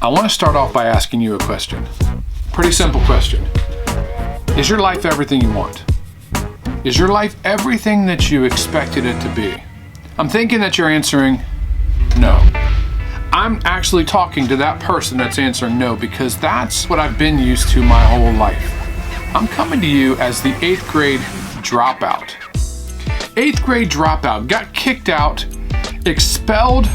I want to start off by asking you a question. Pretty simple question. Is your life everything you want? Is your life everything that you expected it to be? I'm thinking that you're answering no. I'm actually talking to that person that's answering no, because that's what I've been used to my whole life. I'm coming to you as the 8th grade dropout. 8th grade dropout, got kicked out, expelled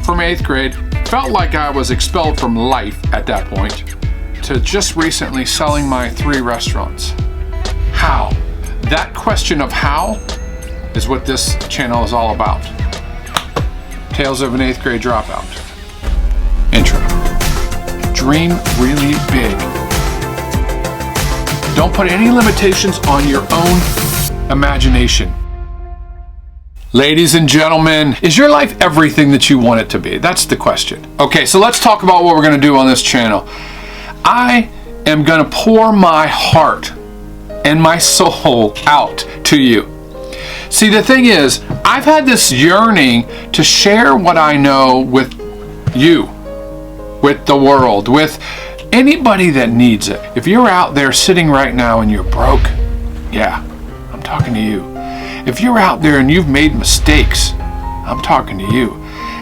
from 8th grade, felt like I was expelled from life at that point, to just recently selling my 3 restaurants. How? That question of how is what this channel is all about. Tales of an 8th grade dropout. Intro. Dream really big. Don't put any limitations on your own imagination. Ladies and gentlemen, is your life everything that you want it to be? That's the question. Okay, so let's talk about what we're going to do on this channel. I am going to pour my heart and my soul out to you. See, the thing is, I've had this yearning to share what I know with you, with the world, with anybody that needs it. If you're out there sitting right now and you're broke, yeah, I'm talking to you. If you're out there and you've made mistakes, I'm talking to you.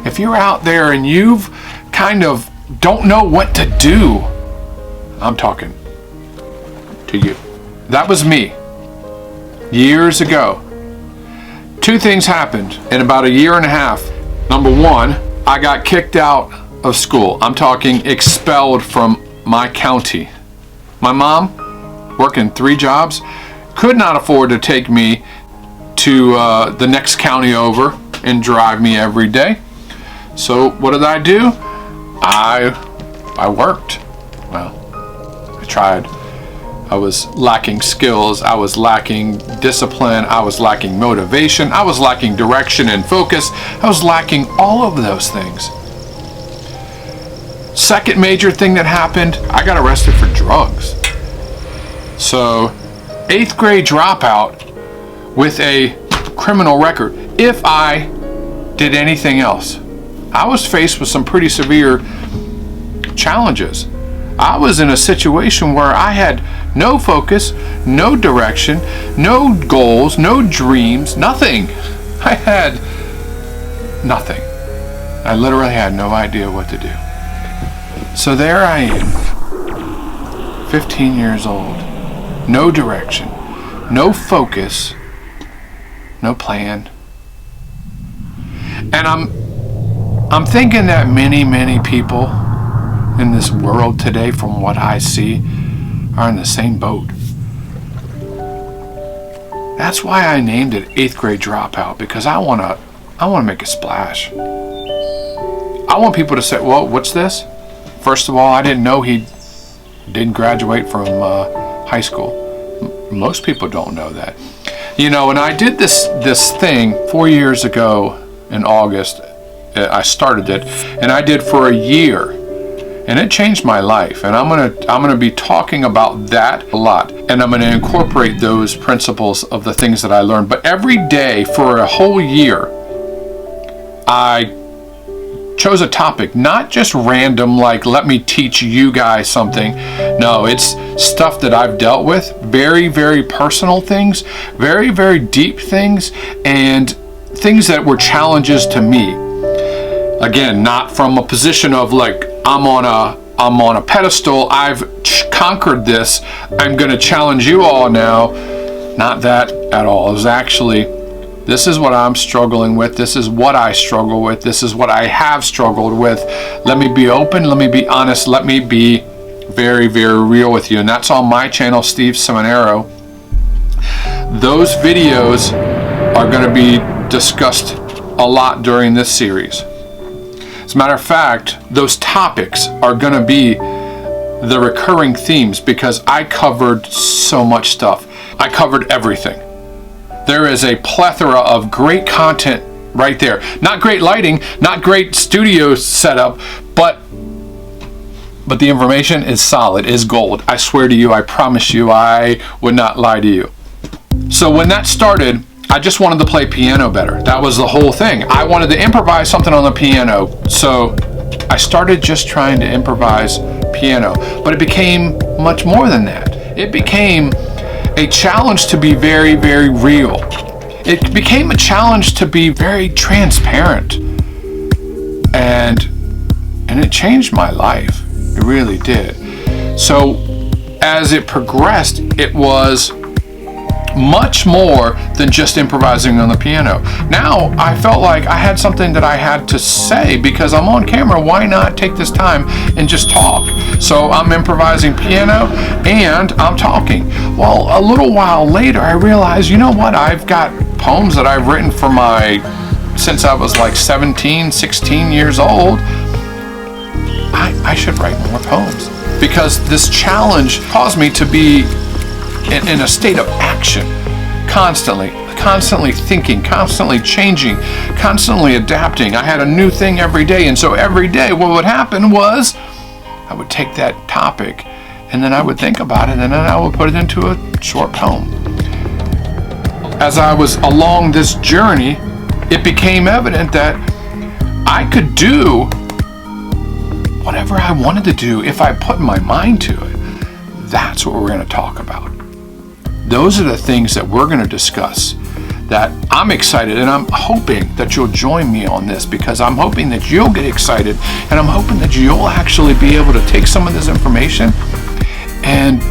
If you're out there and you've kind of don't know what to do, I'm talking to you. That was me years ago. 2 things happened in about a year and a half. Number 1, I got kicked out of school. I'm talking expelled from my county. My mom, working 3 jobs, could not afford to take me to the next county over and drive me every day. So what did I do? I worked. Well, I tried. I was lacking skills. I was lacking discipline. I was lacking motivation. I was lacking direction and focus. I was lacking all of those things. Second major thing that happened, I got arrested for drugs. So, 8th grade dropout with a criminal record. If I did anything else, I was faced with some pretty severe challenges. I was in a situation where I had no focus, no direction, no goals, no dreams, nothing. I had nothing. I literally had no idea what to do. So there I am, 15 years old, no direction, no focus, no plan. And I'm thinking that many people in this world today, from what I see, are in the same boat. That's why I named it 8th grade dropout, because I want to make a splash. I want people to say, well, what's this? First of all, I didn't know he didn't graduate from high school. Most people don't know that. You know, and I did this thing 4 years ago in August. I started it, and I did for a year, and it changed my life. And I'm gonna be talking about that a lot, and I'm gonna incorporate those principles of the things that I learned. But every day for a whole year, I chose a topic, not just random, like let me teach you guys something. No, it's stuff that I've dealt with, very personal things, very deep things, and things that were challenges to me. Again, not from a position of like I'm on a pedestal, I've conquered this, I'm going to challenge you all now. Not that at all. It was actually, this is what I'm struggling with. This is what I struggle with. This is what I have struggled with. Let me be open. Let me be honest. Let me be very real with you. And that's on my channel, Steve Seminaro. Those videos are going to be discussed a lot during this series. As a matter of fact, those topics are going to be the recurring themes, because I covered so much stuff. I covered everything. There is a plethora of great content right there. Not great lighting, not great studio setup, but the information is solid, is gold. I swear to you, I promise you, I would not lie to you. So when that started, I just wanted to play piano better. That was the whole thing. I wanted to improvise something on the piano. So I started just trying to improvise piano, but it became much more than that. It became a challenge to be very, very real. It became a challenge to be very transparent. And it changed my life. It really did. So as it progressed, it was much more than just improvising on the piano. Now I felt like I had something that I had to say because I'm on camera. Why not take this time and just talk? So I'm improvising piano and I'm talking. Well, a little while later I realized, you know what? I've got poems that I've written since I was like 17, 16 years old. I should write more poems because this challenge caused me to be in a state of action, constantly thinking, constantly changing, constantly adapting. I had a new thing every day, and so every day what would happen was I would take that topic and then I would think about it and then I would put it into a short poem. As I was along this journey, it became evident that I could do whatever I wanted to do if I put my mind to it. That's what we're going to talk about. Those are the things that we're going to discuss, that I'm excited, and I'm hoping that you'll join me on this because I'm hoping that you'll get excited, and I'm hoping that you'll actually be able to take some of this information and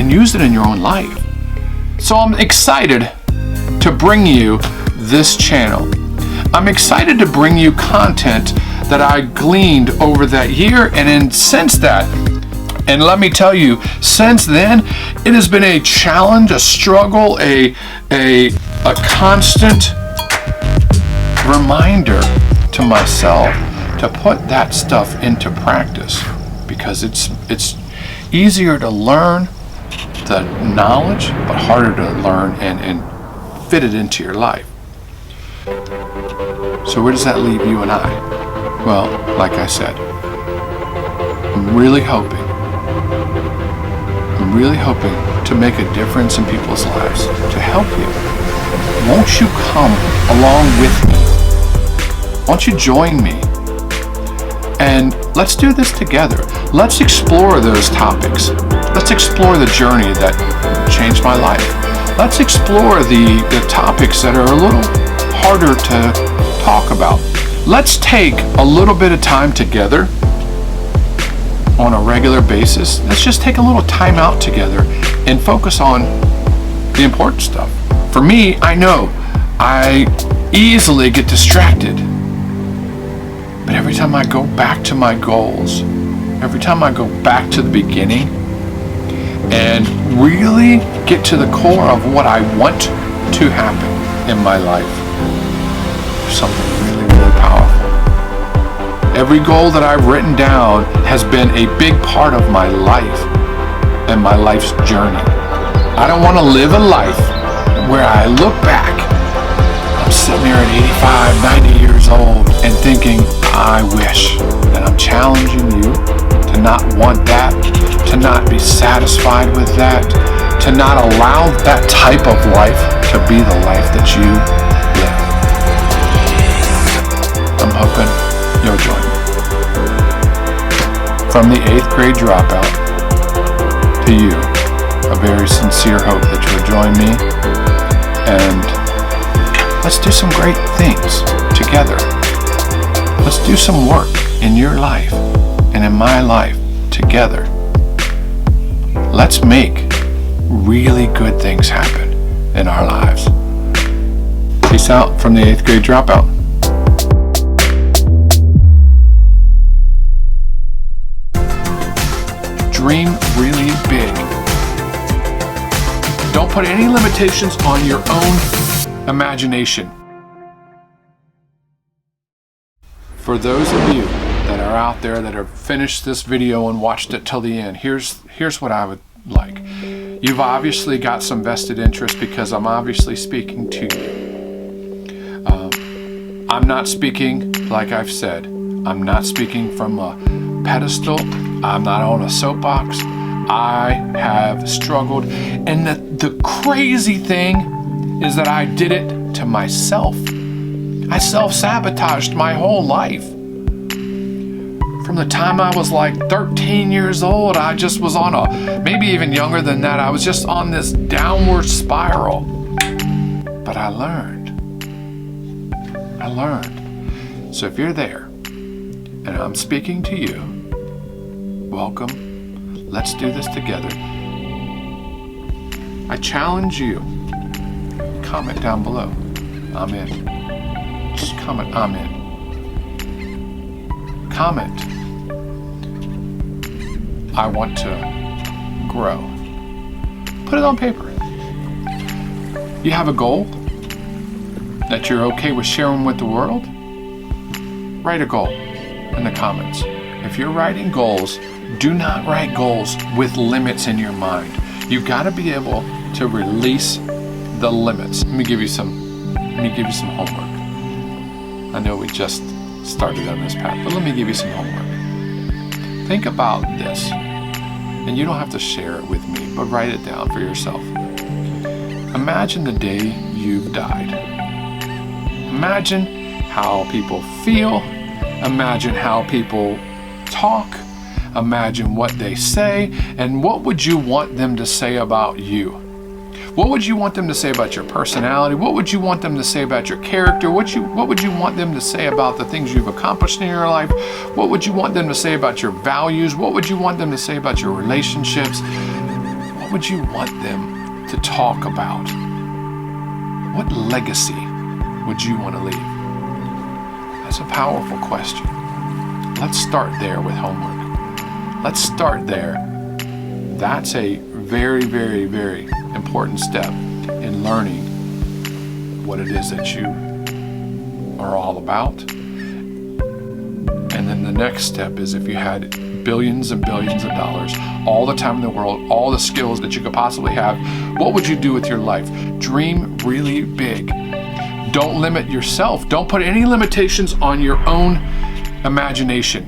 use it in your own life. So I'm excited to bring you this channel. I'm excited to bring you content that I gleaned over that year, and then since that, and let me tell you, since then, it has been a challenge, a struggle, a constant reminder to myself to put that stuff into practice, because it's easier to learn the knowledge, but harder to learn and fit it into your life. So where does that leave you and I? Well, like I said, I'm really hoping to make a difference in people's lives, to help you. Won't you come along with me? Won't you join me? And let's do this together. Let's explore those topics. Let's explore the journey that changed my life. Let's explore the topics that are a little harder to talk about. Let's take a little bit of time together on a regular basis. Let's just take a little time out together and focus on the important stuff. For me, I know I easily get distracted. But every time I go back to my goals, every time I go back to the beginning and really get to the core of what I want to happen in my life, there's something really, really powerful. Every goal that I've written down has been a big part of my life and my life's journey. I don't want to live a life where I look back, I'm sitting there at 85, 90 years old and thinking, I wish. And I'm challenging you to not want that, to not be satisfied with that, to not allow that type of life to be the life that you live. I'm hoping you'll join me. From the 8th grade dropout to you, a very sincere hope that you'll join me, and let's do some great things together. Let's do some work in your life and in my life together. Let's make really good things happen in our lives. Peace out from the 8th grade dropout. Dream really big. Don't put any limitations on your own imagination. For those of you that are out there that have finished this video and watched it till the end, here's what I would like. You've obviously got some vested interest because I'm obviously speaking to you. I'm not speaking, like I've said, I'm not speaking from a pedestal. I'm not on a soapbox. I have struggled, and the crazy thing is that I did it to myself. I self-sabotaged my whole life. From the time I was like 13 years old, I just was on maybe even younger than that, I was just on this downward spiral. But I learned. So if you're there, and I'm speaking to you, welcome. Let's do this together. I challenge you. Comment down below. I'm in. Just comment, I'm in. Comment. I want to grow. Put it on paper. You have a goal that you're okay with sharing with the world? Write a goal in the comments. If you're writing goals, do not write goals with limits in your mind. You've got to be able to release the limits. Let me give you some homework. I know we just started on this path, but let me give you some homework. Think about this, and you don't have to share it with me, but write it down for yourself. Imagine the day you've died. Imagine how people feel. Imagine how people talk. Imagine what they say, and what would you want them to say about you? What would you want them to say about your personality? What would you want them to say about your character? What would you want them to say about the things you've accomplished in your life? What would you want them to say about your values? What would you want them to say about your relationships? What would you want them to talk about? What legacy would you want to leave? That's a powerful question. Let's start there with homework. Let's start there. That's a very, very, very important step in learning what it is that you are all about. And then the next step is, if you had billions and billions of dollars, all the time in the world, all the skills that you could possibly have, what would you do with your life? Dream really big. Don't limit yourself. Don't put any limitations on your own imagination.